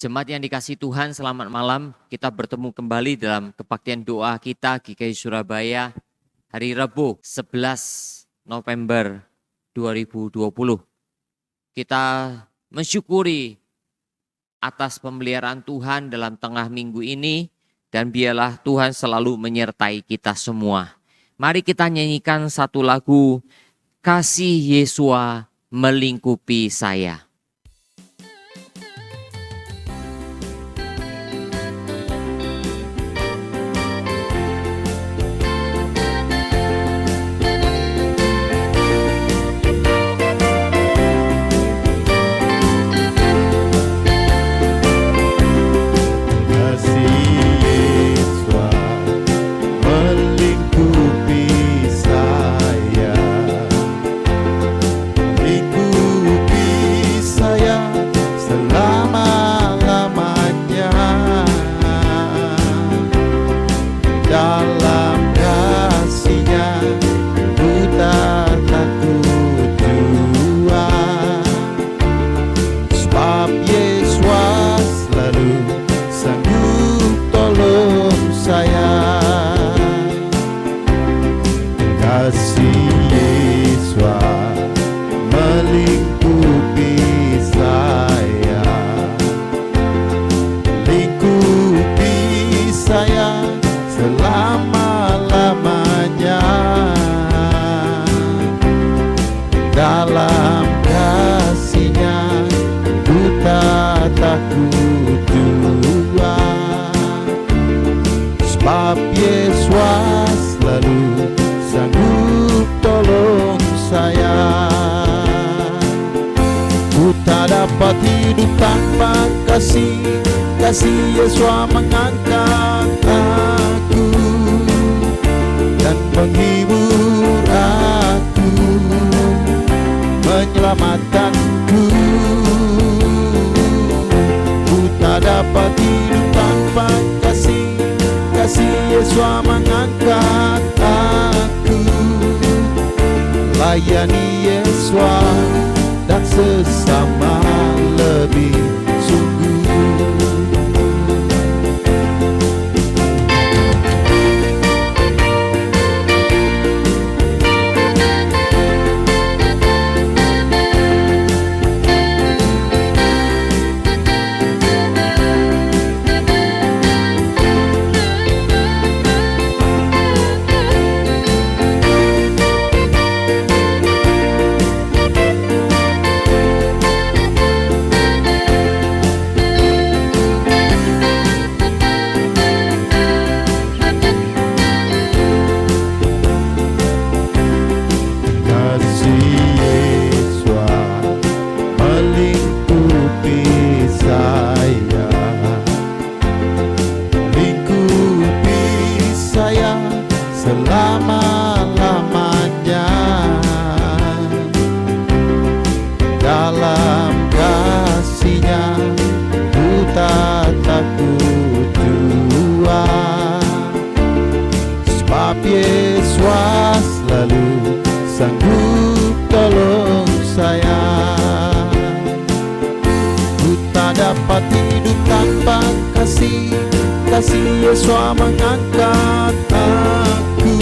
Jemaat yang dikasih Tuhan, selamat malam. Kita bertemu kembali dalam kebaktian doa kita GKI Surabaya hari Rabu 11 November 2020. Kita mensyukuri atas pemeliharaan Tuhan dalam tengah minggu ini dan biarlah Tuhan selalu menyertai kita semua. Mari kita nyanyikan satu lagu, Kasih Yesua Melingkupi Saya. Kasih Yesua mengangkat aku dan menghibur aku, menyelamatkanku. Ku tak dapat hidup tanpa kasih Yesua mengangkat aku. Layani Yesua dan sesama lebih sungguh. Kasih Yesua mengangkat aku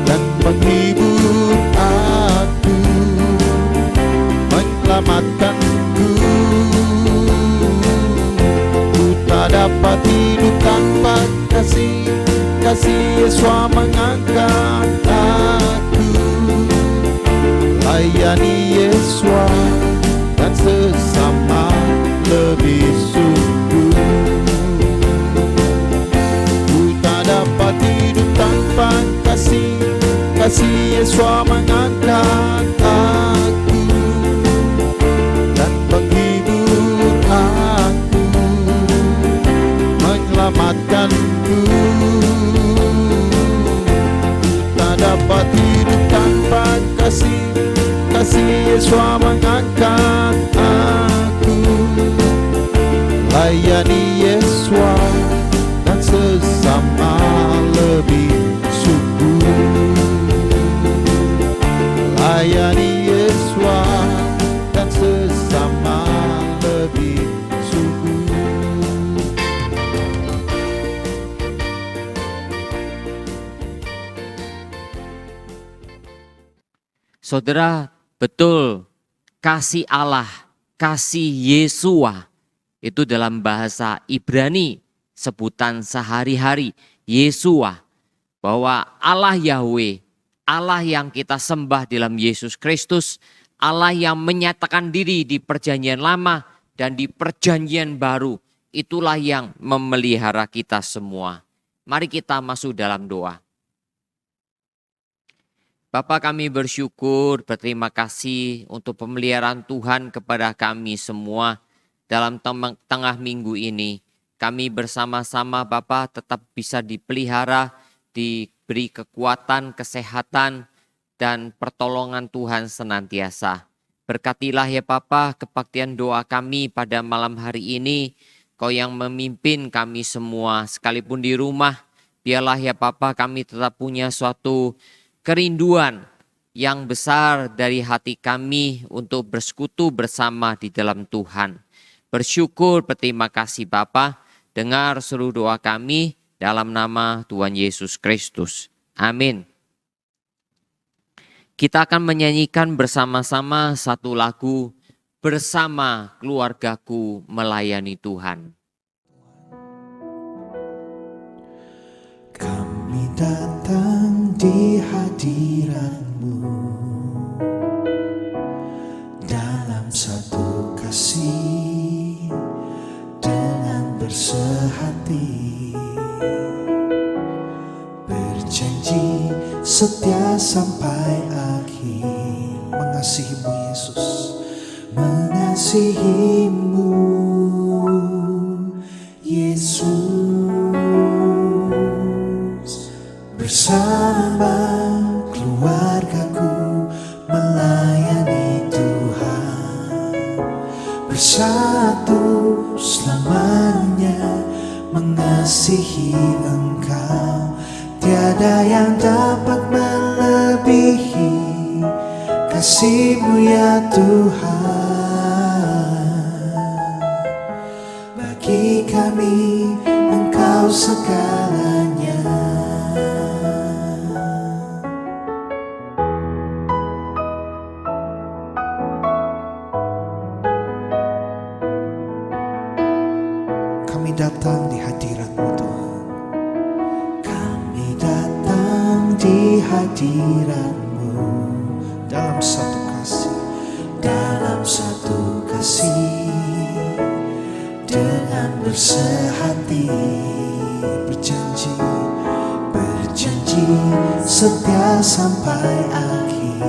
dan menghibur aku, menyelamatkanku. Ku tak dapat hidup tanpa kasih Yesua mengangkat aku. Layani Yesua dan sesama lebih sungguh. Hidup tanpa kasih Yesua mengangkat aku dan menghibur aku, menyelamatkanku. Tak dapat hidup tanpa kasih Yesua mengangkat aku. Layani Yesua dan sesama lebih sungguh. Layani Yesua dan sesama lebih sungguh. Saudara, betul kasih Allah, kasih Yesua itu dalam bahasa Ibrani sebutan sehari-hari Yesua, bahwa Allah Yahweh, Allah yang kita sembah dalam Yesus Kristus, Allah yang menyatakan diri di perjanjian lama dan di perjanjian baru, itulah yang memelihara kita semua. Mari kita masuk dalam doa. Bapa, kami bersyukur, berterima kasih untuk pemeliharaan Tuhan kepada kami semua dalam tengah minggu ini. Kami bersama-sama Bapa tetap bisa dipelihara, diberi kekuatan, kesehatan, dan pertolongan Tuhan senantiasa. Berkatilah ya Bapa kebaktian doa kami pada malam hari ini. Kau yang memimpin kami semua, sekalipun di rumah. Biarlah ya Bapa kami tetap punya suatu kerinduan yang besar dari hati kami untuk bersekutu bersama di dalam Tuhan. Bersyukur, berterima kasih Bapa. Dengar seluruh doa kami dalam nama Tuhan Yesus Kristus. Amin. Kita akan menyanyikan bersama-sama satu lagu, Bersama Keluargaku Melayani Tuhan. Kami datang di hadirat-Mu dalam satu kasih dengan bersehati, berjanji setia sampai akhir. Mengasihi-Mu Yesus, mengasihi-Mu Yesus. Bersama keluargaku melayani Tuhan, bersatu selamanya mengasihi Engkau. Tiada yang dapat melebihi kasih-Mu ya Tuhan. Bagi kami Engkau segalanya. Kami datang di hadirat-Mu Tuhan. Kami datang di hadirat-Mu dalam satu kasih, dalam satu kasih, dengan bersehati, berjanji, berjanji setia sampai akhir,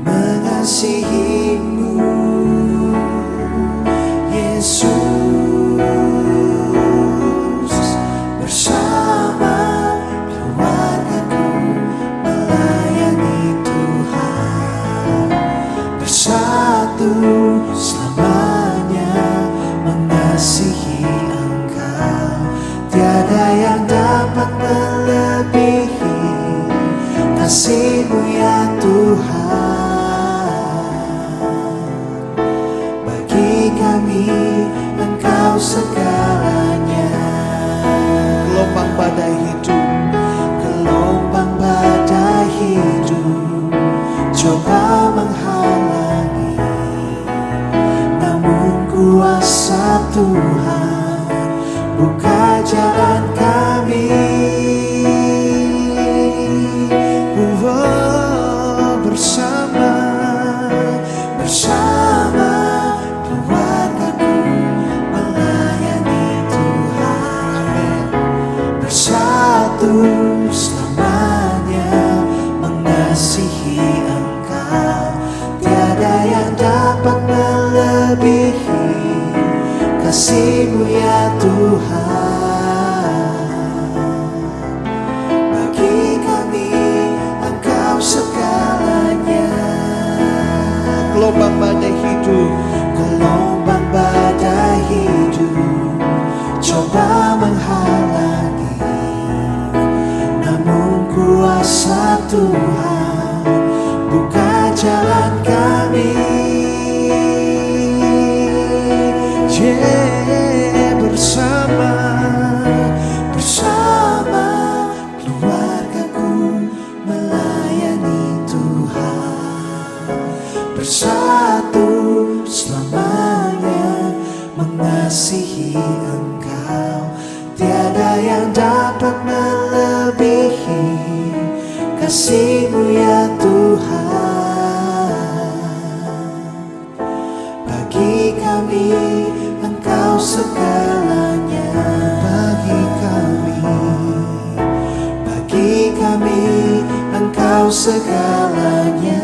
mengasihi-Mu Yesus. Bersama keluargaku melayani Tuhan, bersatu selamanya mengasihi Engkau. Tiada yang dapat melebihi kasih-Mu ya Tuhan. Bagi kami Engkau segalanya. Gelombang badai hidup, gelombang badai hidup coba menghalangi, namun kuasa Tuhan buka jalan kami. Bersama keluargaku melayani Tuhan, bersatu selamanya mengasihi Engkau. Tiada yang dapat melebihi kasih-Mu ya Tuhan. Bagi kami Engkau segalanya. Gelombang badai hidup, gelombang badai hidup coba menghalangi, namun kuasa Tuhan buka jalan kami. Bersama satu selamanya mengasihi Engkau. Tiada yang dapat melebihi kasih-Mu ya Tuhan. Bagi kami Engkau segalanya. Bagi kami Engkau segalanya.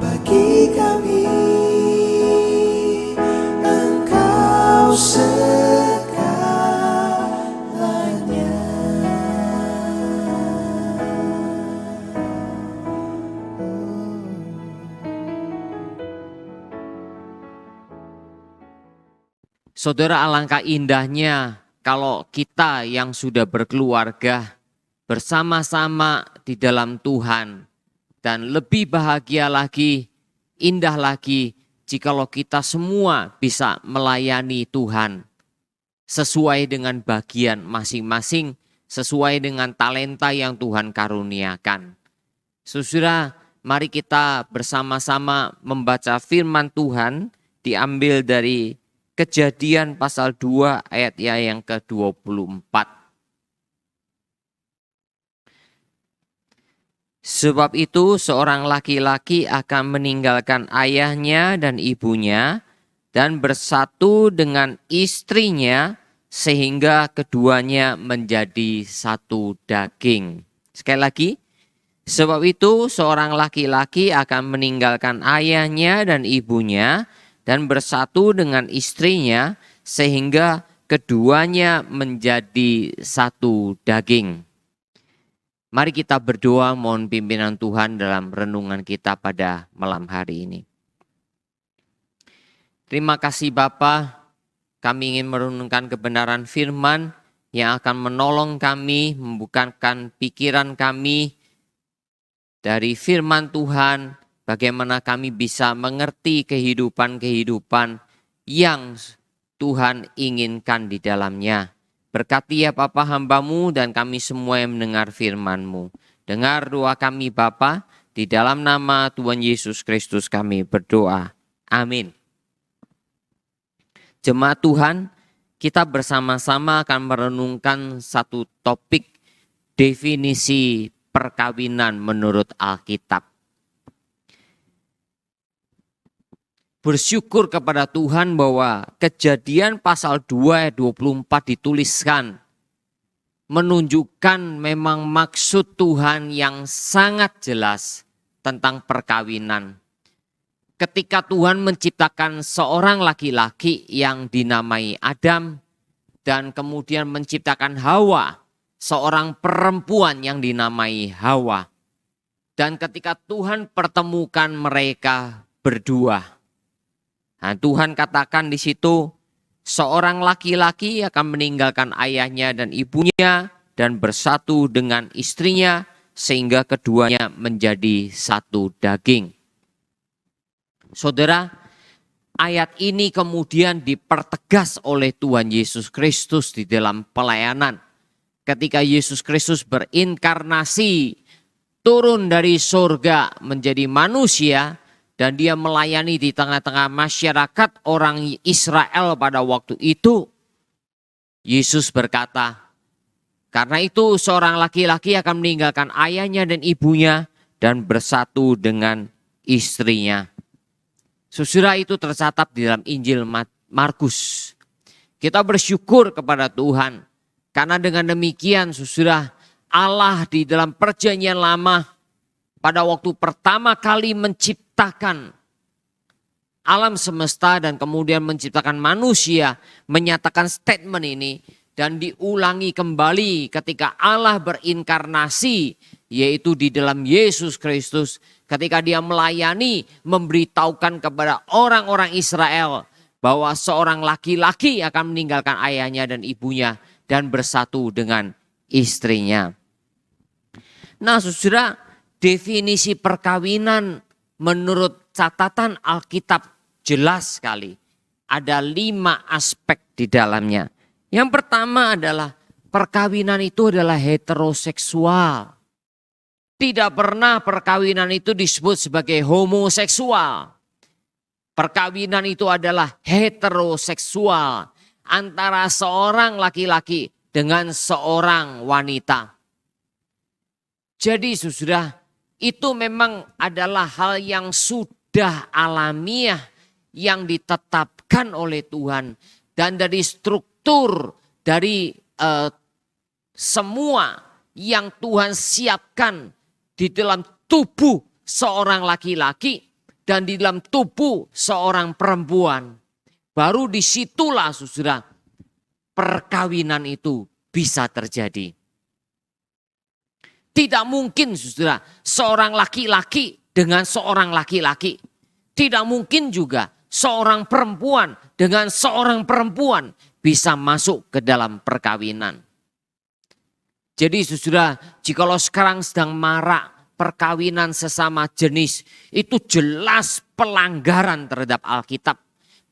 Bagi kami Engkau segalanya. Saudara, alangkah indahnya kalau kita yang sudah berkeluarga bersama-sama di dalam Tuhan. Dan lebih bahagia lagi, indah lagi jikalau kita semua bisa melayani Tuhan sesuai dengan bagian masing-masing, sesuai dengan talenta yang Tuhan karuniakan. Saudara, mari kita bersama-sama membaca firman Tuhan diambil dari Kejadian pasal 2 ayat yang ke-24. Sebab itu seorang laki-laki akan meninggalkan ayahnya dan ibunya dan bersatu dengan istrinya sehingga keduanya menjadi satu daging. Sekali lagi, sebab itu seorang laki-laki akan meninggalkan ayahnya dan ibunya dan bersatu dengan istrinya sehingga keduanya menjadi satu daging. Mari kita berdoa mohon pimpinan Tuhan dalam renungan kita pada malam hari ini. Terima kasih Bapa, kami ingin merenungkan kebenaran firman yang akan menolong kami, membukakan pikiran kami dari firman Tuhan, bagaimana kami bisa mengerti kehidupan-kehidupan yang Tuhan inginkan di dalamnya. Berkati ya Bapa hamba-Mu dan kami semua yang mendengar firman-Mu. Dengar doa kami Bapa, di dalam nama Tuhan Yesus Kristus kami berdoa. Amin. Jemaat Tuhan, kita bersama-sama akan merenungkan satu topik definisi perkawinan menurut Alkitab. Bersyukur kepada Tuhan bahwa Kejadian pasal 2 ayat 24 dituliskan menunjukkan memang maksud Tuhan yang sangat jelas tentang perkawinan. Ketika Tuhan menciptakan seorang laki-laki yang dinamai Adam dan kemudian menciptakan Hawa, seorang perempuan yang dinamai Hawa. Dan ketika Tuhan pertemukan mereka berdua, nah, Tuhan katakan di situ, seorang laki-laki akan meninggalkan ayahnya dan ibunya dan bersatu dengan istrinya sehingga keduanya menjadi satu daging. Saudara, ayat ini kemudian dipertegas oleh Tuhan Yesus Kristus di dalam pelayanan. Ketika Yesus Kristus berinkarnasi, turun dari surga menjadi manusia, dan dia melayani di tengah-tengah masyarakat orang Israel pada waktu itu. Yesus berkata, karena itu seorang laki-laki akan meninggalkan ayahnya dan ibunya dan bersatu dengan istrinya. Saudara, itu tercatat di dalam Injil Markus. Kita bersyukur kepada Tuhan. Karena dengan demikian saudara, Allah di dalam perjanjian lama pada waktu pertama kali menciptakan alam semesta dan kemudian menciptakan manusia, menyatakan statement ini dan diulangi kembali ketika Allah berinkarnasi, yaitu di dalam Yesus Kristus, ketika dia melayani, memberitahukan kepada orang-orang Israel bahwa seorang laki-laki akan meninggalkan ayahnya dan ibunya dan bersatu dengan istrinya. Nah saudara, definisi perkawinan menurut catatan Alkitab jelas sekali. Ada 5 aspek di dalamnya. Yang pertama adalah perkawinan itu adalah heteroseksual. Tidak pernah perkawinan itu disebut sebagai homoseksual. Perkawinan itu adalah heteroseksual antara seorang laki-laki dengan seorang wanita. Jadi saudara, itu memang adalah hal yang sudah alamiah yang ditetapkan oleh Tuhan. Dan dari struktur, dari semua yang Tuhan siapkan di dalam tubuh seorang laki-laki dan di dalam tubuh seorang perempuan. Baru disitulah saudara perkawinan itu bisa terjadi. Tidak mungkin saudara seorang laki-laki dengan seorang laki-laki. Tidak mungkin juga seorang perempuan dengan seorang perempuan bisa masuk ke dalam perkawinan. Jadi saudara, jikalau sekarang sedang marak perkawinan sesama jenis, itu jelas pelanggaran terhadap Alkitab,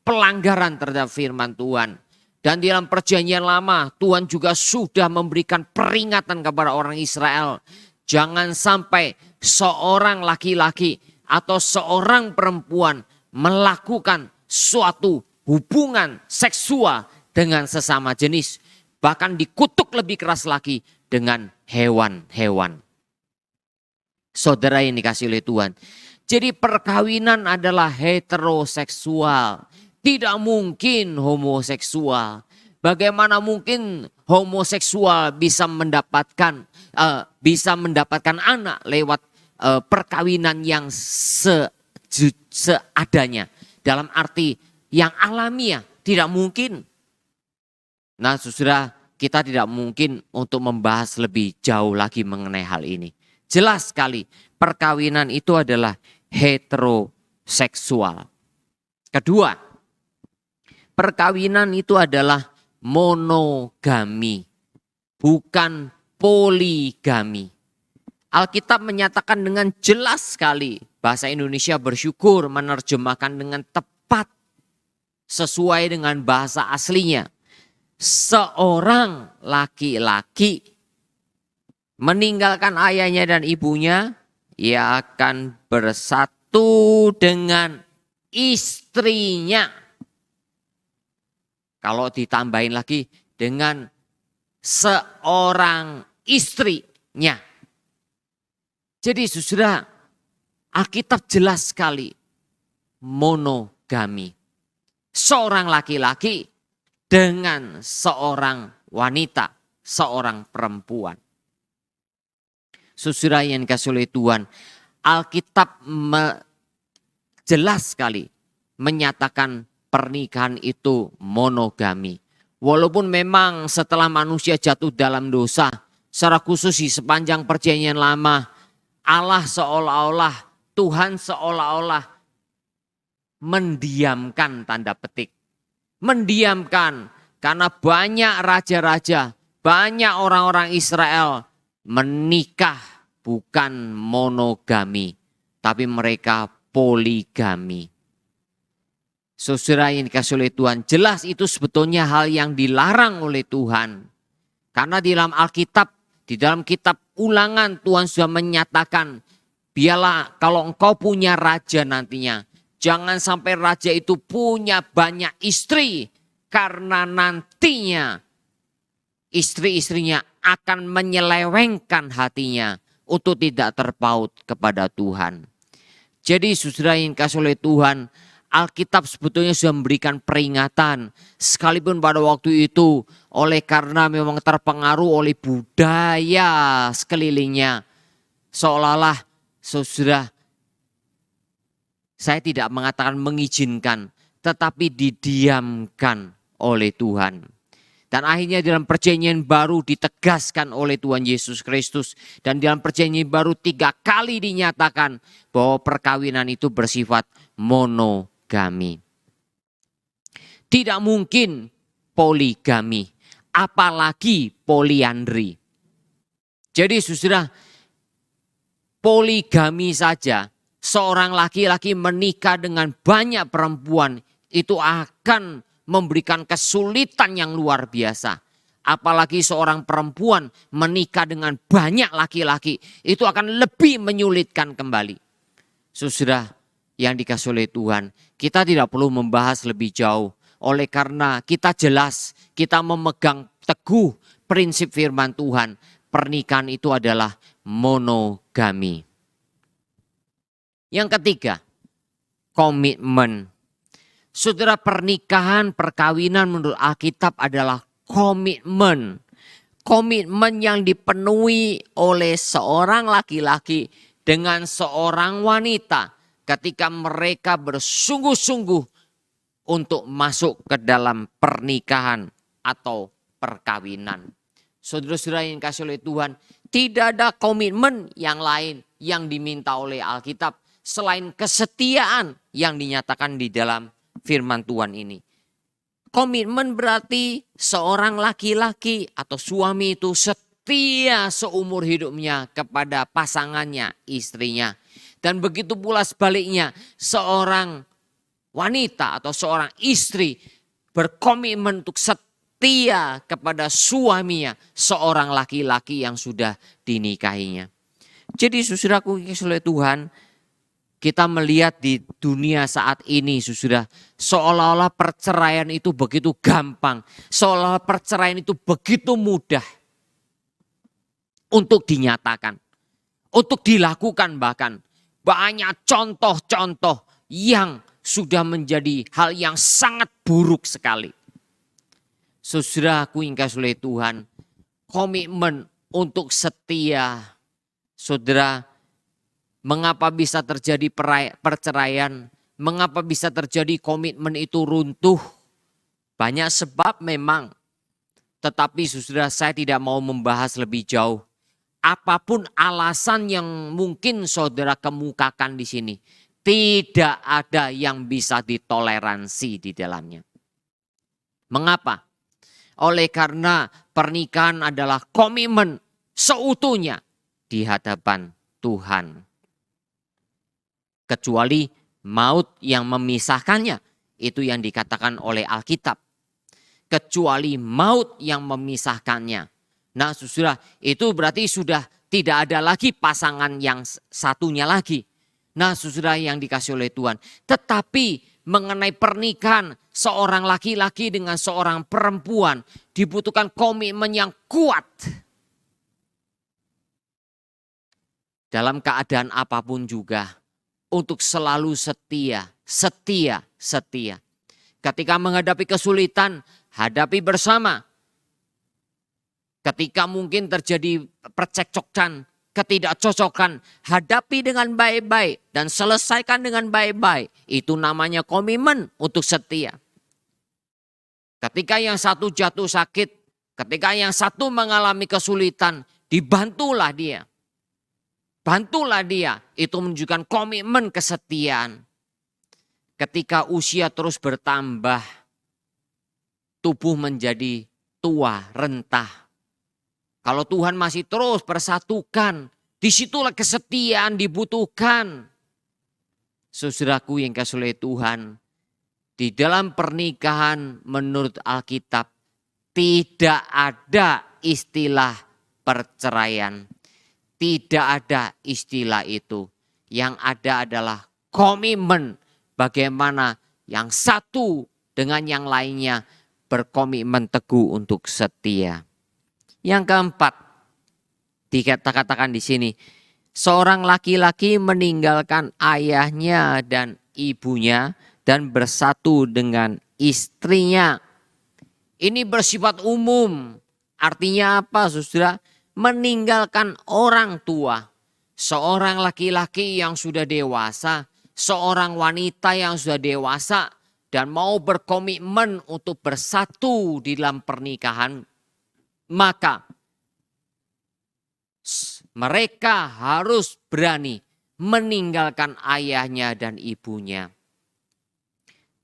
pelanggaran terhadap firman Tuhan. Dan di dalam perjanjian lama, Tuhan juga sudah memberikan peringatan kepada orang Israel. Jangan sampai seorang laki-laki atau seorang perempuan melakukan suatu hubungan seksual dengan sesama jenis. Bahkan dikutuk lebih keras lagi dengan hewan-hewan. Saudara yang dikasihi oleh Tuhan. Jadi perkawinan adalah heteroseksual. Tidak mungkin homoseksual. Bagaimana mungkin homoseksual bisa mendapatkan anak lewat perkawinan yang seadanya. Dalam arti yang alamiah. Tidak mungkin. Nah saudara, kita tidak mungkin untuk membahas lebih jauh lagi mengenai hal ini. Jelas sekali perkawinan itu adalah heteroseksual. Kedua, perkawinan itu adalah monogami, bukan poligami. Alkitab menyatakan dengan jelas sekali, bahasa Indonesia bersyukur menerjemahkan dengan tepat sesuai dengan bahasa aslinya. Seorang laki-laki meninggalkan ayahnya dan ibunya, ia akan bersatu dengan istrinya. Kalau ditambahin lagi dengan seorang istrinya. Jadi saudara, Alkitab jelas sekali monogami. Seorang laki-laki dengan seorang wanita, seorang perempuan. Saudara yang dikasihi oleh Tuhan, Alkitab jelas sekali menyatakan pernikahan itu monogami. Walaupun memang setelah manusia jatuh dalam dosa, secara khusus di sepanjang perjanjian lama, Allah seolah-olah, Tuhan seolah-olah mendiamkan tanda petik. Mendiamkan karena banyak raja-raja, banyak orang-orang Israel menikah bukan monogami, tapi mereka poligami. Saudara yang dikasihi oleh Tuhan, jelas itu sebetulnya hal yang dilarang oleh Tuhan. Karena di dalam Alkitab, di dalam kitab Ulangan Tuhan sudah menyatakan, biarlah kalau engkau punya raja nantinya, jangan sampai raja itu punya banyak istri, karena nantinya istri-istrinya akan menyelewengkan hatinya untuk tidak terpaut kepada Tuhan. Jadi saudara yang dikasihi oleh Tuhan, Alkitab sebetulnya sudah memberikan peringatan. Sekalipun pada waktu itu oleh karena memang terpengaruh oleh budaya sekelilingnya. Seolah-olah saudara, saya tidak mengatakan mengizinkan, tetapi didiamkan oleh Tuhan. Dan akhirnya dalam perjanjian baru ditegaskan oleh Tuhan Yesus Kristus. Dan dalam perjanjian baru 3 kali dinyatakan bahwa perkawinan itu bersifat monogami. Tidak mungkin poligami, apalagi poliandri. Jadi saudara, poligami saja, seorang laki-laki menikah dengan banyak perempuan itu akan memberikan kesulitan yang luar biasa. apalagi seorang perempuan menikah dengan banyak laki-laki, itu akan lebih menyulitkan kembali. Saudara yang dikasihi oleh Tuhan, kita tidak perlu membahas lebih jauh. Oleh karena kita jelas, kita memegang teguh prinsip firman Tuhan. Pernikahan itu adalah monogami. Yang ketiga, komitmen. Saudara, pernikahan, perkawinan menurut Alkitab adalah komitmen. Komitmen yang dipenuhi oleh seorang laki-laki dengan seorang wanita ketika mereka bersungguh-sungguh untuk masuk ke dalam pernikahan atau perkawinan. Saudara-saudara yang dikasihi oleh Tuhan, tidak ada komitmen yang lain yang diminta oleh Alkitab selain kesetiaan yang dinyatakan di dalam firman Tuhan ini. Komitmen berarti seorang laki-laki atau suami itu setia seumur hidupnya kepada pasangannya, istrinya. Dan begitu pula sebaliknya, seorang wanita atau seorang istri berkomitmen untuk setia kepada suaminya, seorang laki-laki yang sudah dinikahinya. Jadi saudaraku yang dikasihi oleh Tuhan, kita melihat di dunia saat ini, saudara, seolah-olah perceraian itu begitu gampang. Seolah-olah perceraian itu begitu mudah untuk dinyatakan, untuk dilakukan bahkan. Banyak contoh-contoh yang sudah menjadi hal yang sangat buruk sekali. Saudaraku yang dikasihi oleh Tuhan, komitmen untuk setia, saudara, mengapa bisa terjadi perceraian? Mengapa bisa terjadi komitmen itu runtuh? Banyak sebab memang. Tetapi saudara, saya tidak mau membahas lebih jauh. Apapun alasan yang mungkin saudara kemukakan di sini, tidak ada yang bisa ditoleransi di dalamnya. Mengapa? Oleh karena pernikahan adalah komitmen seutuhnya di hadapan Tuhan. Kecuali maut yang memisahkannya, itu yang dikatakan oleh Alkitab. Kecuali maut yang memisahkannya. Nah saudara, itu berarti sudah tidak ada lagi pasangan yang satunya lagi. Nah saudara yang dikasihi oleh Tuhan. Tetapi mengenai pernikahan seorang laki-laki dengan seorang perempuan dibutuhkan komitmen yang kuat. Dalam keadaan apapun juga. Untuk selalu setia. Ketika menghadapi kesulitan, hadapi bersama. Ketika mungkin terjadi percekcokan, ketidakcocokan, hadapi dengan baik-baik dan selesaikan dengan baik-baik. Itu namanya komitmen untuk setia. Ketika yang satu jatuh sakit, ketika yang satu mengalami kesulitan, dibantulah dia. Bantulah dia, itu menunjukkan komitmen kesetiaan. Ketika usia terus bertambah, tubuh menjadi tua, rentah. Kalau Tuhan masih terus bersatukan, disitulah kesetiaan dibutuhkan. Saudaraku yang dikasihi oleh Tuhan, di dalam pernikahan menurut Alkitab, tidak ada istilah perceraian. Tidak ada istilah itu. Yang ada adalah komitmen bagaimana yang satu dengan yang lainnya berkomitmen teguh untuk setia. Yang keempat, dikatakan di sini, seorang laki-laki meninggalkan ayahnya dan ibunya dan bersatu dengan istrinya. Ini bersifat umum. Artinya apa, saudara? Meninggalkan orang tua, seorang laki-laki yang sudah dewasa, seorang wanita yang sudah dewasa dan mau berkomitmen untuk bersatu di dalam pernikahan, maka mereka harus berani meninggalkan ayahnya dan ibunya.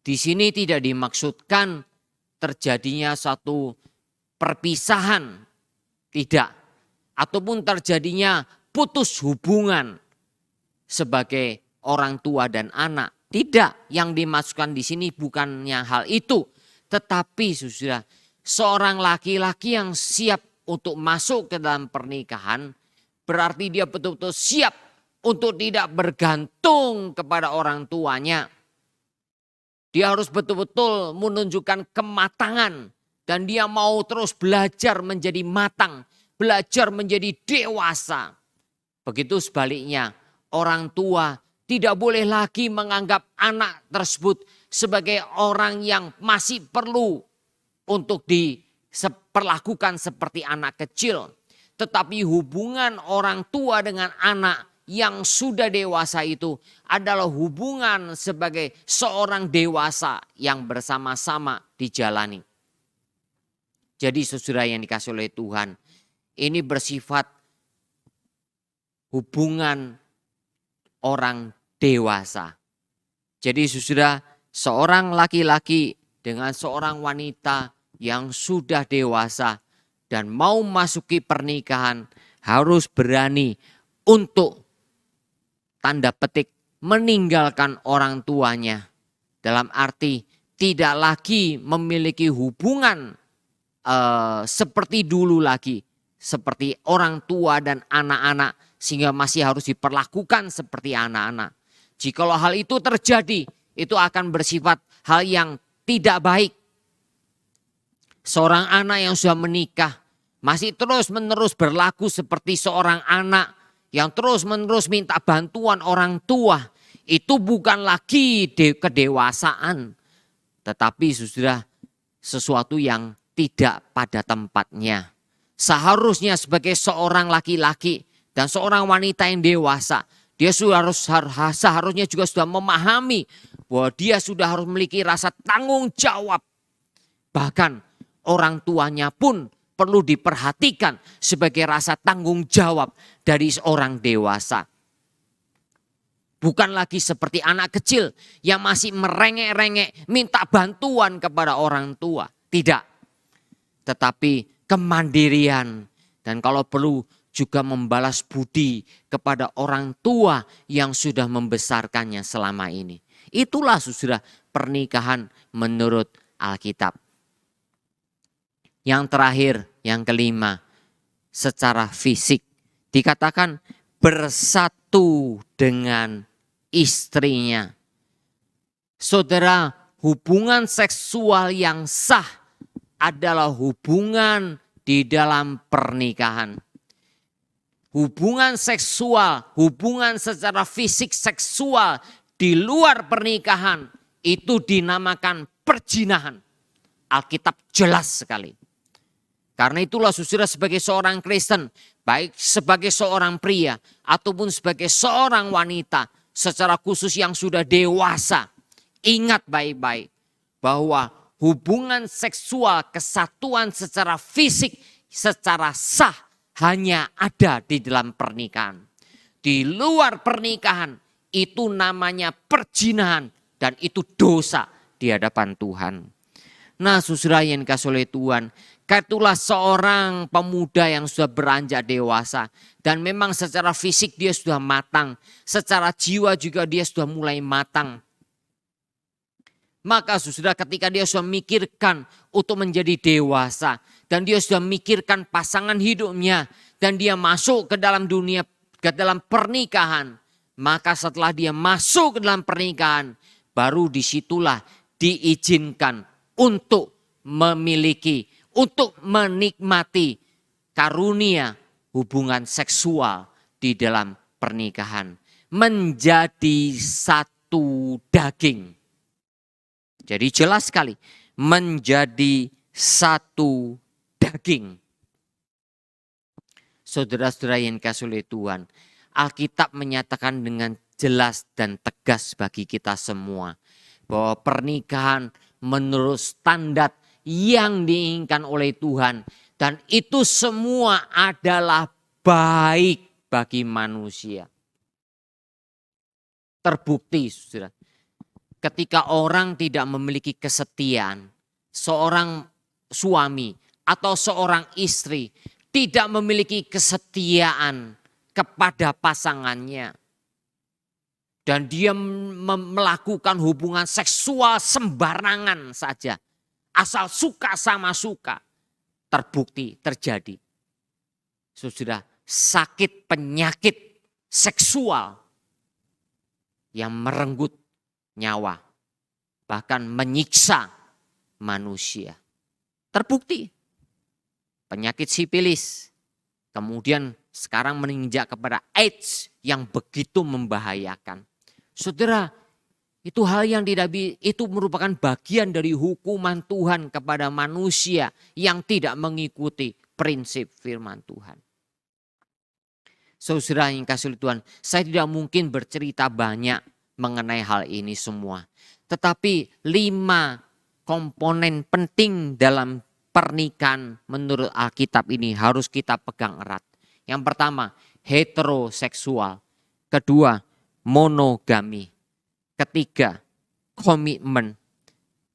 Di sini tidak dimaksudkan terjadinya satu perpisahan, tidak. Ataupun terjadinya putus hubungan sebagai orang tua dan anak. Tidak, yang dimaksudkan di sini bukannya hal itu. Tetapi saudara, seorang laki-laki yang siap untuk masuk ke dalam pernikahan, berarti dia betul-betul siap untuk tidak bergantung kepada orang tuanya. Dia harus betul-betul menunjukkan kematangan dan dia mau terus belajar menjadi matang, belajar menjadi dewasa. Begitu sebaliknya, orang tua tidak boleh lagi menganggap anak tersebut sebagai orang yang masih perlu untuk diperlakukan seperti anak kecil. Tetapi hubungan orang tua dengan anak yang sudah dewasa itu adalah hubungan sebagai seorang dewasa yang bersama-sama dijalani. Jadi saudara yang dikasih oleh Tuhan, ini bersifat hubungan orang dewasa. Jadi saudara, seorang laki-laki dengan seorang wanita yang sudah dewasa dan mau masuki pernikahan harus berani untuk tanda petik meninggalkan orang tuanya. Dalam arti tidak lagi memiliki hubungan seperti dulu lagi. Seperti orang tua dan anak-anak sehingga masih harus diperlakukan seperti anak-anak. Jikalau hal itu terjadi, itu akan bersifat hal yang tidak baik. Seorang anak yang sudah menikah masih terus-menerus berlaku seperti seorang anak yang terus-menerus minta bantuan orang tua. Itu bukan lagi kedewasaan, tetapi sudah sesuatu yang tidak pada tempatnya. Seharusnya sebagai seorang laki-laki dan seorang wanita yang dewasa, dia seharusnya juga sudah memahami bahwa dia sudah harus memiliki rasa tanggung jawab. Bahkan orang tuanya pun perlu diperhatikan sebagai rasa tanggung jawab dari seorang dewasa. Bukan lagi seperti anak kecil yang masih merengek-rengek minta bantuan kepada orang tua. Tidak. Tetapi kemandirian dan kalau perlu juga membalas budi kepada orang tua yang sudah membesarkannya selama ini. Itulah saudara pernikahan menurut Alkitab. Yang terakhir, yang kelima, secara fisik dikatakan bersatu dengan istrinya. Saudara, hubungan seksual yang sah adalah hubungan di dalam pernikahan. Hubungan seksual, hubungan secara fisik seksual di luar pernikahan itu dinamakan perzinahan. Alkitab jelas sekali. Karena itulah saudara sebagai seorang Kristen, baik sebagai seorang pria ataupun sebagai seorang wanita, secara khusus yang sudah dewasa, ingat baik-baik bahwa hubungan seksual kesatuan secara fisik, secara sah hanya ada di dalam pernikahan. Di luar pernikahan itu namanya perzinahan dan itu dosa di hadapan Tuhan. Nah saudara yang dikasih oleh Tuhan, itulah seorang pemuda yang sudah beranjak dewasa. Dan memang secara fisik dia sudah matang. Secara jiwa juga dia sudah mulai matang. Maka saudara ketika dia sudah memikirkan untuk menjadi dewasa. Dan dia sudah memikirkan pasangan hidupnya. Dan dia masuk ke dalam dunia, ke dalam pernikahan. Maka setelah dia masuk ke dalam pernikahan, baru disitulah diizinkan untuk memiliki, untuk menikmati karunia hubungan seksual di dalam pernikahan. Menjadi satu daging. Jadi jelas sekali, menjadi satu daging. Saudara-saudara yang dikasihi oleh Tuhan, Alkitab menyatakan dengan jelas dan tegas bagi kita semua bahwa pernikahan menurut standar yang diinginkan oleh Tuhan. Dan itu semua adalah baik bagi manusia. Terbukti saudara, ketika orang tidak memiliki kesetiaan, seorang suami atau seorang istri tidak memiliki kesetiaan kepada pasangannya. Dan dia melakukan hubungan seksual sembarangan saja. asal suka sama suka. Terbukti terjadi. Saudara, sakit penyakit seksual yang merenggut nyawa, bahkan menyiksa manusia. Terbukti. Penyakit sifilis, kemudian sekarang menginjak kepada AIDS yang begitu membahayakan. Saudara, itu hal yang itu merupakan bagian dari hukuman Tuhan kepada manusia yang tidak mengikuti prinsip firman Tuhan. Saudara yang kasih Tuhan, saya tidak mungkin bercerita banyak mengenai hal ini semua. Tetapi 5 komponen penting dalam pernikahan menurut Alkitab ini harus kita pegang erat. Yang pertama, heteroseksual. Kedua, monogami. Ketiga, komitmen.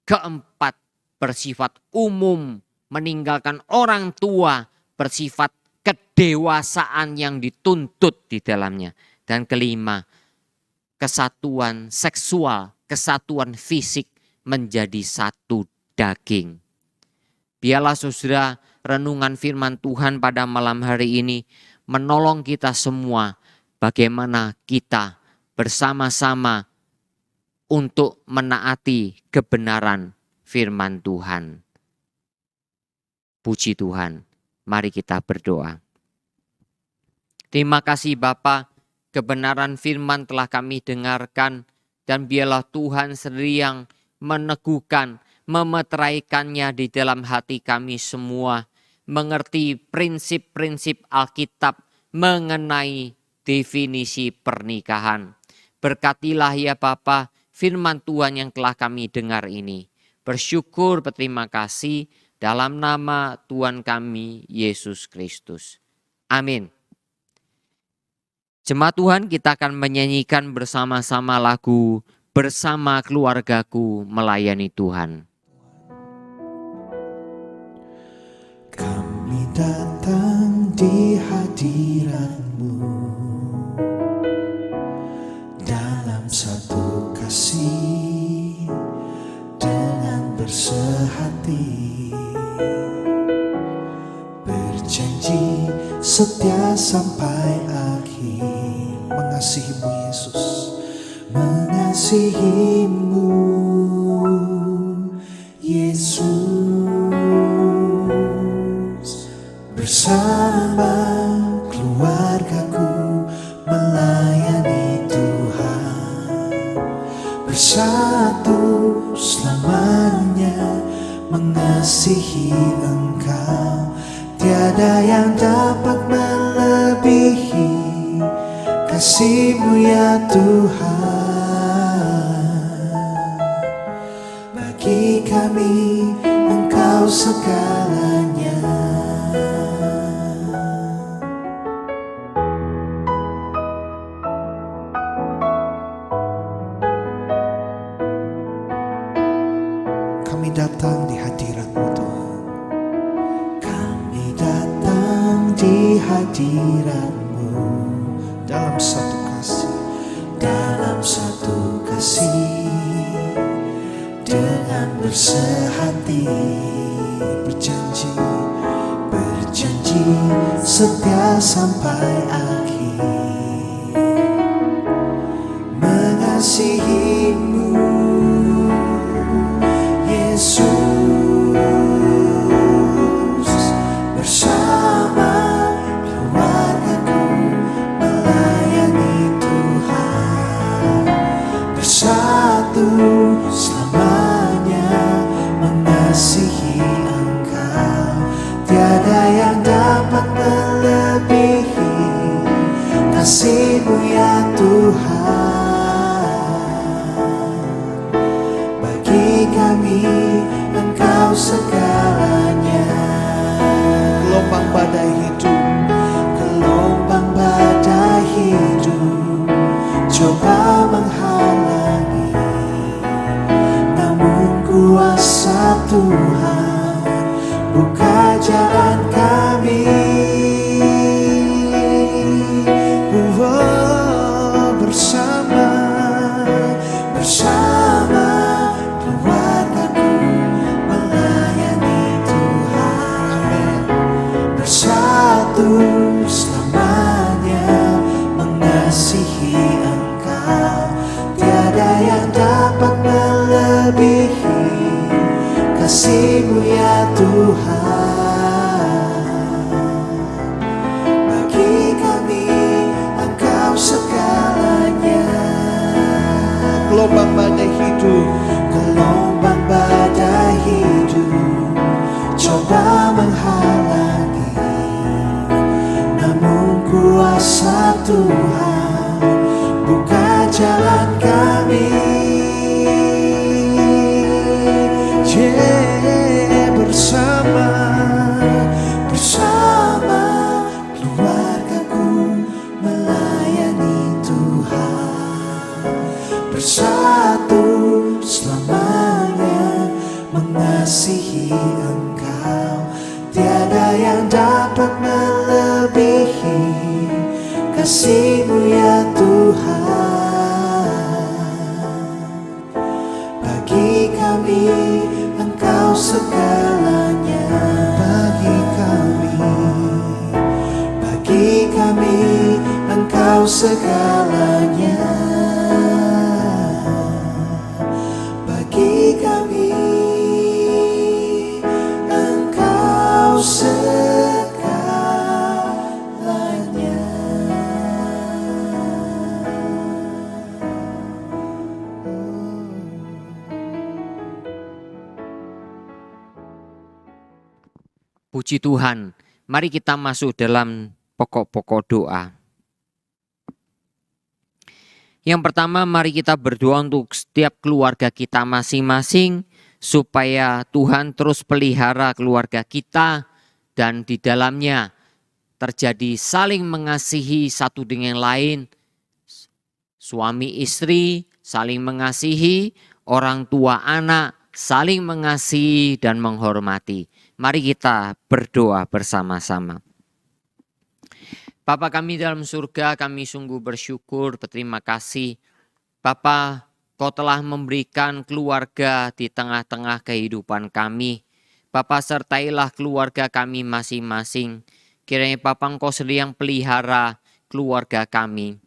Keempat, bersifat umum, meninggalkan orang tua, bersifat kedewasaan yang dituntut di dalamnya. Dan kelima, kesatuan seksual, kesatuan fisik menjadi satu daging. Biarlah saudara renungan firman Tuhan pada malam hari ini menolong kita semua bagaimana kita bersama-sama untuk menaati kebenaran firman Tuhan. Puji Tuhan, mari kita berdoa. Terima kasih Bapa, kebenaran firman telah kami dengarkan dan biarlah Tuhan sendiri yang meneguhkan, memeteraikannya di dalam hati kami semua, mengerti prinsip-prinsip Alkitab mengenai definisi pernikahan. Berkatilah ya Bapa firman Tuhan yang telah kami dengar ini. Bersyukur, berterima kasih dalam nama Tuhan kami Yesus Kristus. Amin. Jemaat Tuhan, kita akan menyanyikan bersama-sama lagu Bersama Keluargaku Melayani Tuhan. Kami datang di hadirat-Mu dalam satu kasih dengan bersehati, berjanji setia sampai akhir. Mengasihi-Mu Yesus, mengasihi-Mu Yesus. Bersama keluargaku melayani Tuhan, bersatu selamanya mengasihi Engkau. Tiada yang dapat melebihi kasih-Mu ya Tuhan. Bagi kami Engkau segalanya. Kami datang di hadirat-Mu Tuhan. Kami datang di hadirat-Mu dalam satu kasih, dalam satu kasih, dengan bersehati, berjanji, berjanji setia sampai akhir, mengasihi-Mu Yesus. Bersama keluargaku melayani Tuhan, bersatu selamanya mengasihi Engkau. Tiada yang dapat melebihi kasih-Mu ya Tuhan. Bagi kami Engkau segalanya. Gelombang badai hidup, gelombang badai hidup coba menghalangi, namun kuasa Tuhan buka jalan kami. Bersama keluargaku melayani kasih-Mu ya Tuhan. Bagi kami Engkau segalanya. Gelombang badai hidup, Gelombang badai hidup coba menghalangi, namun kuasa Tuhan buka jalan kami. Bersama keluargaku melayani Tuhan, bersatu selamanya mengasihi Engkau. Tiada yang dapat melebihi kasih-Mu ya Tuhan. Bagi kami Engkau segalanya. Bagi kami Engkau segalanya. Bagi kami Engkau segalanya. Puji Tuhan. Mari kita masuk dalam pokok-pokok doa. Yang pertama, mari kita berdoa untuk setiap keluarga kita masing-masing, supaya Tuhan terus pelihara keluarga kita dan di dalamnya terjadi saling mengasihi satu dengan yang lain. Suami istri saling mengasihi, orang tua anak saling mengasihi dan menghormati. Mari kita berdoa bersama-sama. Bapa kami dalam surga, kami sungguh bersyukur, berterima kasih. Bapa, Kau telah memberikan keluarga di tengah-tengah kehidupan kami. Bapa, sertailah keluarga kami masing-masing. Kiranya Bapa Engkau sendiri yang pelihara keluarga kami.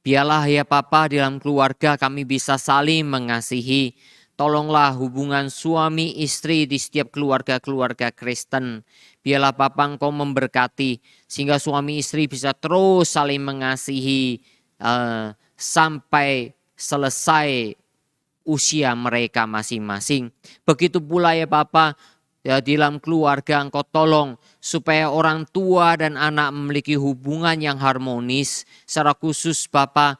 Biarlah ya Bapa, dalam keluarga kami bisa saling mengasihi. Tolonglah hubungan suami istri di setiap keluarga-keluarga Kristen. Biarlah Bapa Engkau memberkati sehingga suami istri bisa terus saling mengasihi sampai selesai usia mereka masing-masing. Begitu pula ya Bapa, ya, di dalam keluarga Engkau tolong supaya orang tua dan anak memiliki hubungan yang harmonis. Secara khusus Bapa,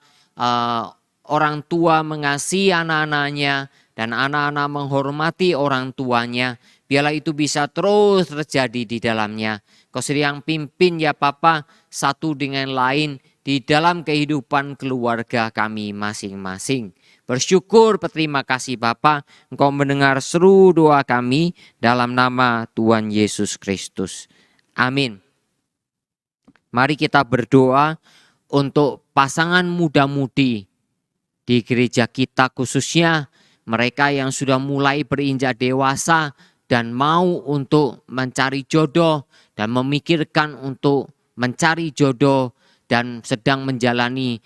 orang tua mengasihi anak-anaknya dan anak-anak menghormati orang tuanya. Biarlah itu bisa terus terjadi di dalamnya. Kau sendiri yang pimpin ya Bapa, satu dengan lain di dalam kehidupan keluarga kami masing-masing. Bersyukur, berterima kasih Bapa, Engkau mendengar seru doa kami dalam nama Tuhan Yesus Kristus. Amin. Mari kita berdoa untuk pasangan muda-mudi di gereja kita, khususnya mereka yang sudah mulai berinjak dewasa dan mau untuk mencari jodoh dan memikirkan untuk mencari jodoh dan sedang menjalani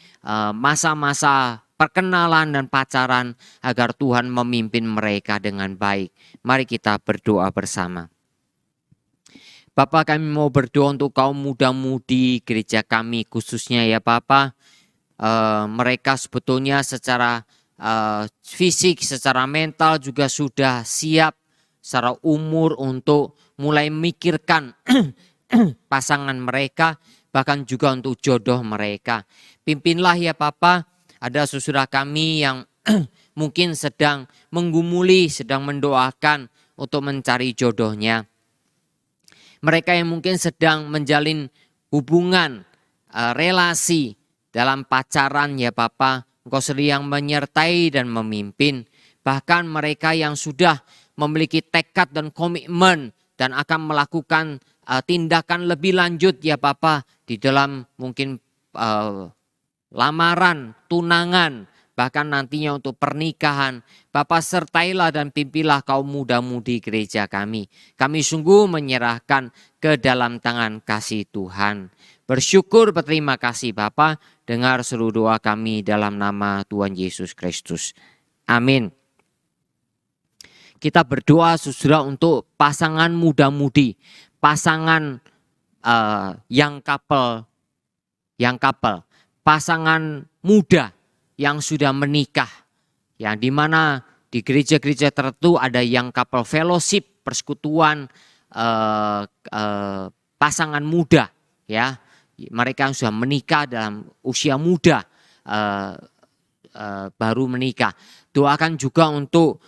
masa-masa perkenalan dan pacaran agar Tuhan memimpin mereka dengan baik. Mari kita berdoa bersama. Bapa, kami mau berdoa untuk kaum muda-mudi gereja kami khususnya ya Bapa. Mereka sebetulnya secara fisik, secara mental juga sudah siap secara umur untuk mulai memikirkan pasangan mereka, bahkan juga untuk jodoh mereka. Pimpinlah ya Bapa, ada saudara kami yang mungkin sedang menggumuli, sedang mendoakan untuk mencari jodohnya. Mereka yang mungkin sedang menjalin hubungan, relasi dalam pacaran ya Bapa, Engkau sendiri yang menyertai dan memimpin. Bahkan mereka yang sudah memiliki tekad dan komitmen dan akan melakukan tindakan lebih lanjut ya Bapa di dalam mungkin lamaran, tunangan, bahkan nantinya untuk pernikahan. Bapa, sertailah dan pimpinlah kaum muda-mudi gereja kami. Kami sungguh menyerahkan ke dalam tangan kasih Tuhan. Bersyukur, berterima kasih Bapa, dengar seru doa kami dalam nama Tuhan Yesus Kristus. Amin. kita berdoa saudara untuk pasangan muda-mudi, pasangan yang couple, pasangan muda yang sudah menikah, yang dimana di gereja-gereja tertentu ada yang couple fellowship, persekutuan pasangan muda, ya, mereka yang sudah menikah dalam usia muda, baru menikah. Doakan juga untuk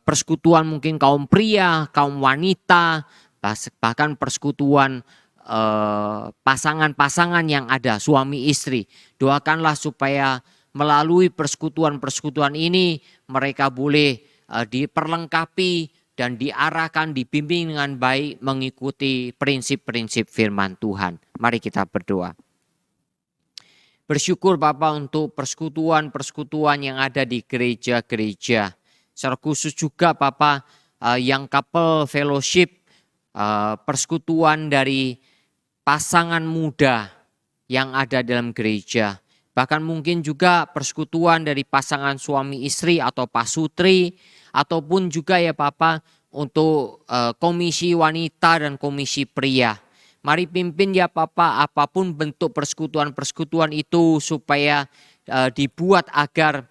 persekutuan mungkin kaum pria, kaum wanita, bahkan persekutuan pasangan-pasangan yang ada, suami istri. Doakanlah supaya melalui persekutuan-persekutuan ini mereka boleh diperlengkapi dan diarahkan, dibimbing dengan baik mengikuti prinsip-prinsip firman Tuhan. Mari kita berdoa. Bersyukur Bapa untuk persekutuan-persekutuan yang ada di gereja-gereja. Secara khusus juga Bapa yang couple fellowship, persekutuan dari pasangan muda yang ada dalam gereja. Bahkan mungkin juga persekutuan dari pasangan suami istri atau pasutri, ataupun juga ya Bapa untuk komisi wanita dan komisi pria. Mari pimpin ya Bapa apapun bentuk persekutuan-persekutuan itu supaya dibuat agar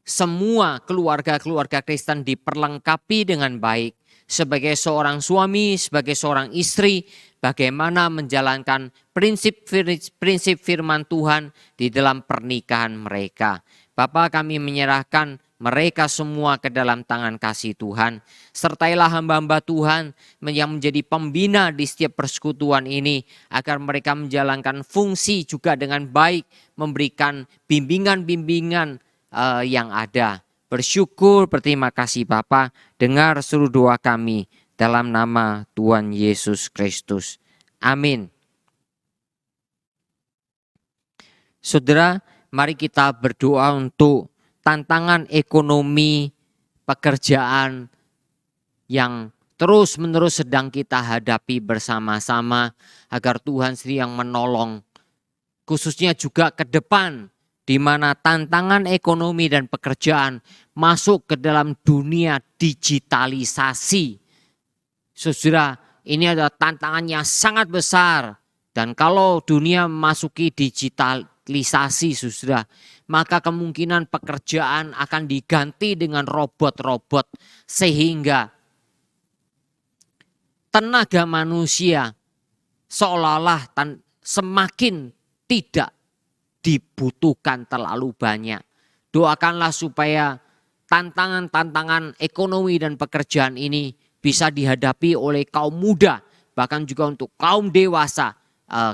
semua keluarga-keluarga Kristen diperlengkapi dengan baik. Sebagai seorang suami, sebagai seorang istri, bagaimana menjalankan prinsip firman Tuhan di dalam pernikahan mereka. Bapa, kami menyerahkan mereka semua ke dalam tangan kasih Tuhan. Sertailah hamba-hamba Tuhan yang menjadi pembina di setiap persekutuan ini, agar mereka menjalankan fungsi juga dengan baik, memberikan bimbingan-bimbingan yang ada. Bersyukur, berterima kasih Bapa, dengar seluruh doa kami dalam nama Tuhan Yesus Kristus. Amin. Saudara, mari kita berdoa untuk tantangan ekonomi, pekerjaan yang terus-menerus sedang kita hadapi bersama-sama, agar Tuhan sendiri yang menolong, khususnya juga ke depan, di mana tantangan ekonomi dan pekerjaan masuk ke dalam dunia digitalisasi. Saudara, ini adalah tantangan yang sangat besar. Dan kalau dunia memasuki digitalisasi, saudara, maka kemungkinan pekerjaan akan diganti dengan robot-robot. Sehingga tenaga manusia seolah-olah semakin tidak dibutuhkan terlalu banyak. Doakanlah supaya tantangan-tantangan ekonomi dan pekerjaan ini bisa dihadapi oleh kaum muda, bahkan juga untuk kaum dewasa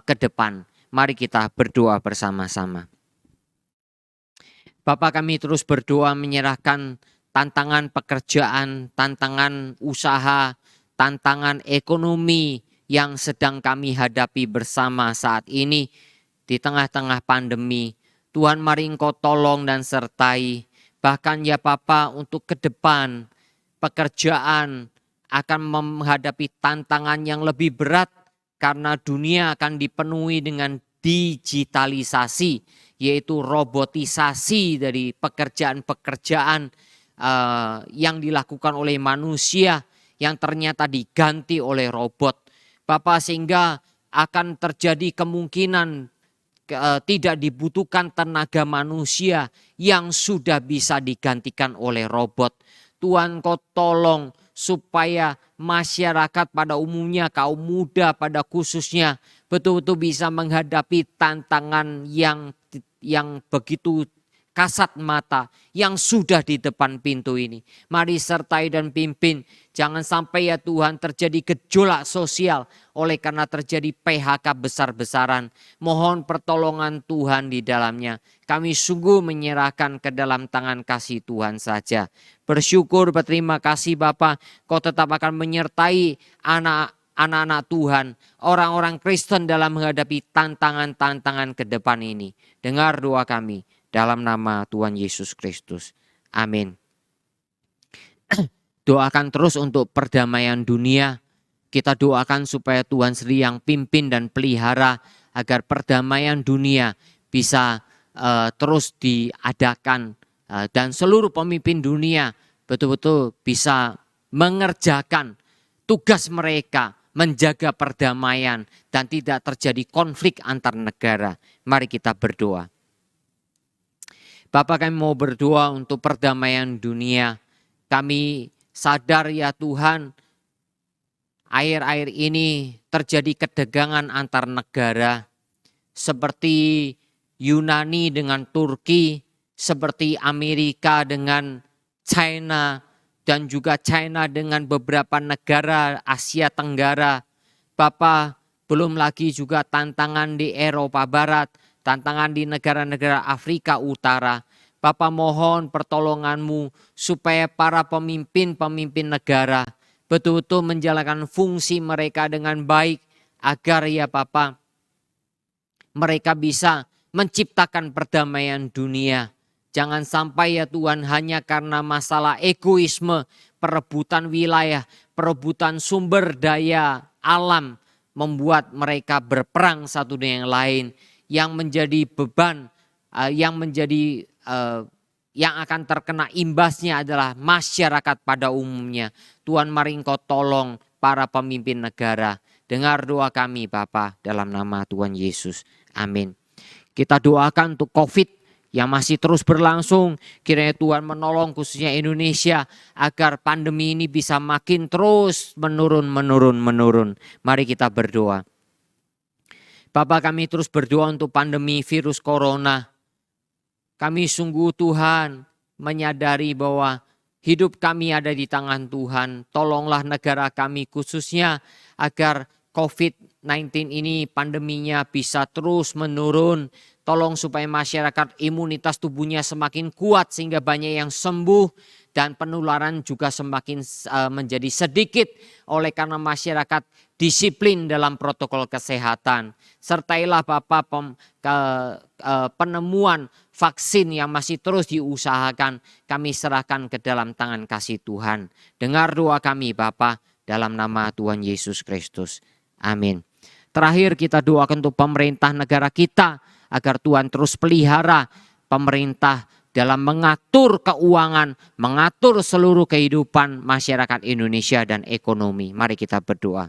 ke depan. Mari kita berdoa bersama-sama. Bapa, kami terus berdoa menyerahkan tantangan pekerjaan, tantangan usaha, tantangan ekonomi yang sedang kami hadapi bersama saat ini. Di tengah-tengah pandemi, Tuhan mari Engkau tolong dan sertai. Bahkan ya Bapa, untuk ke depan pekerjaan akan menghadapi tantangan yang lebih berat, karena dunia akan dipenuhi dengan digitalisasi, yaitu robotisasi dari pekerjaan-pekerjaan yang dilakukan oleh manusia yang ternyata diganti oleh robot. Bapa, sehingga akan terjadi kemungkinan tidak dibutuhkan tenaga manusia yang sudah bisa digantikan oleh robot. Tuhan, Kau tolong supaya masyarakat pada umumnya, kaum muda pada khususnya, betul-betul bisa menghadapi tantangan yang begitu kasat mata yang sudah di depan pintu ini. Mari sertai dan pimpin. Jangan sampai ya Tuhan terjadi gejolak sosial oleh karena terjadi PHK besar-besaran. Mohon pertolongan Tuhan di dalamnya. Kami sungguh menyerahkan ke dalam tangan kasih Tuhan saja. Bersyukur, berterima kasih Bapa, Kau tetap akan menyertai anak-anak Tuhan, orang-orang Kristen dalam menghadapi tantangan-tantangan ke depan ini. Dengar doa kami dalam nama Tuhan Yesus Kristus. Amin. Doakan terus untuk perdamaian dunia. Kita doakan supaya Tuhan sendiri yang pimpin dan pelihara agar perdamaian dunia bisa terus diadakan dan seluruh pemimpin dunia betul-betul bisa mengerjakan tugas mereka, menjaga perdamaian dan tidak terjadi konflik antar negara. Mari kita berdoa. Bapa, kami mau berdoa untuk perdamaian dunia. Kami sadar ya Tuhan, akhir-akhir ini terjadi ketegangan antar negara. Seperti Yunani dengan Turki, seperti Amerika dengan China, dan juga China dengan beberapa negara Asia Tenggara. Bapa, belum lagi juga tantangan di Eropa Barat, tantangan di negara-negara Afrika Utara. Bapa, mohon pertolongan-Mu supaya para pemimpin-pemimpin negara betul-betul menjalankan fungsi mereka dengan baik, agar ya Bapa, mereka bisa menciptakan perdamaian dunia. Jangan sampai ya Tuhan hanya karena masalah egoisme, perebutan wilayah, perebutan sumber daya alam, membuat mereka berperang satu dengan yang lain. Yang menjadi beban, yang akan terkena imbasnya adalah masyarakat pada umumnya. Tuhan, mari Engkau tolong para pemimpin negara. Dengar doa kami Bapa, dalam nama Tuhan Yesus. Amin. Kita doakan untuk COVID yang masih terus berlangsung. Kiranya Tuhan menolong khususnya Indonesia agar pandemi ini bisa makin terus menurun. Mari kita berdoa. Bapa, kami terus berdoa untuk pandemi virus corona. Kami sungguh Tuhan menyadari bahwa hidup kami ada di tangan Tuhan. Tolonglah negara kami khususnya agar COVID-19 ini pandeminya bisa terus menurun. Tolong supaya masyarakat imunitas tubuhnya semakin kuat sehingga banyak yang sembuh dan penularan juga semakin menjadi sedikit oleh karena masyarakat disiplin dalam protokol kesehatan. Sertailah Bapak penemuan vaksin yang masih terus diusahakan, kami serahkan ke dalam tangan kasih Tuhan. Dengar doa kami Bapak, dalam nama Tuhan Yesus Kristus. Amin. Terakhir kita doakan untuk pemerintah negara kita, agar Tuhan terus pelihara pemerintah dalam mengatur keuangan, mengatur seluruh kehidupan masyarakat Indonesia dan ekonomi. Mari kita berdoa.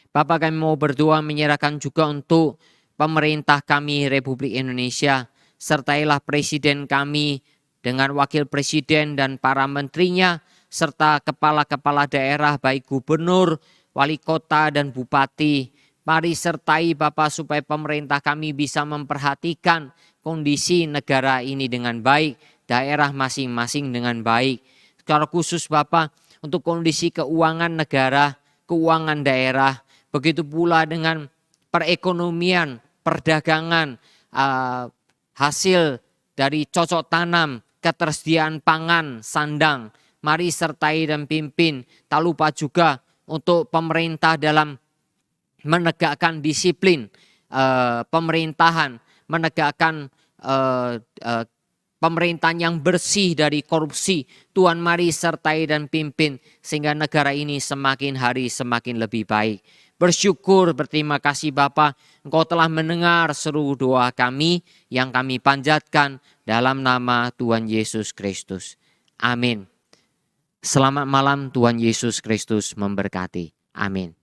Bapak, kami mau berdoa menyerahkan juga untuk pemerintah kami Republik Indonesia. Sertailah presiden kami dengan wakil presiden dan para menterinya, serta kepala-kepala daerah baik gubernur, wali kota dan bupati. Mari sertai Bapak supaya pemerintah kami bisa memperhatikan kondisi negara ini dengan baik, daerah masing-masing dengan baik. Secara khusus Bapak untuk kondisi keuangan negara, keuangan daerah, begitu pula dengan perekonomian, perdagangan, hasil dari cocok tanam, ketersediaan pangan, sandang. Mari sertai dan pimpin. Tak lupa juga untuk pemerintah dalam menegakkan disiplin pemerintahan, menegakkan pemerintahan yang bersih dari korupsi. Tuhan, mari sertai dan pimpin sehingga negara ini semakin hari semakin lebih baik. Bersyukur, berterima kasih Bapa, Engkau telah mendengar seluruh doa kami yang kami panjatkan dalam nama Tuhan Yesus Kristus. Amin. Selamat malam, Tuhan Yesus Kristus memberkati. Amin.